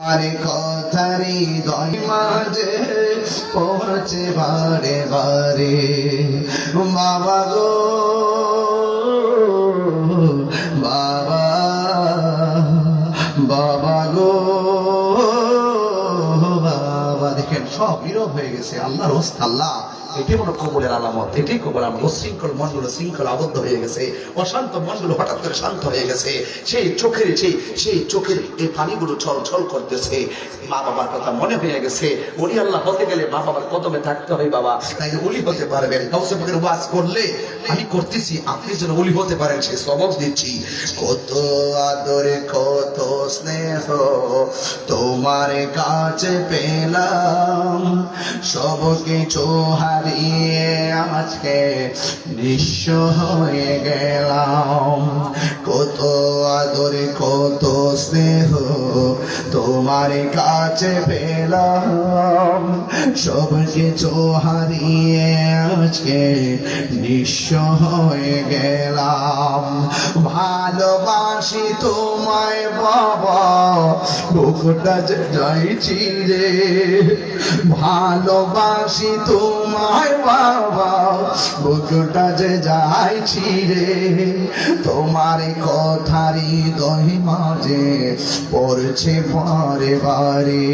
আরে কথারি দই মাঝে পড়ছে বারে বারে বাবা গো বাবা বাবা গো বাবা। দেখেন সব নীরব হয়ে গেছে। আল্লাহর ওস্তাদ আল্লাহ, এটি হলো কবরের আলামত, এটি কবর আমার উশৃঙ্খল মনগুলো শৃঙ্খল আবদ্ধ হয়ে গেছে, অশান্ত মনগুলো হঠাৎ করে শান্ত হয়ে গেছে। সেই চোখের এই পানিগুলো ছল ছল করতেছে। মা বাবার কথা মনে হয়ে গেছে। ওলি আল্লাহ হতে গেলে মা বাবার কদমে থাকতে হয় বাবা, তাই ওলি হতে পারবেন। কাউসে পাকের ওয়াজ করলে আমি করতেছি, আপনি যেন ওলি হতে পারেন সে সবক দিচ্ছি। কত আদরে কত স্নেহ তোমার কাছে পেলাম, সব কিছু হারিয়ে আজকে নিঃস্ব হয়ে গেলাম। কত আদরে কত স্নেহ তোমার কাছে পেলাম, সব কিছু হারিয়ে আজকে নিঃস্ব হয়ে গেলাম। ভালোবাসি তোমায় বাবা, বুকটা যে যাইছি রে। ভালোবাসি তোমায় বাবা, বুকটা যে যাইছি রে। তোমার কথারি দই মাঝে পড়ছে বারে বারে।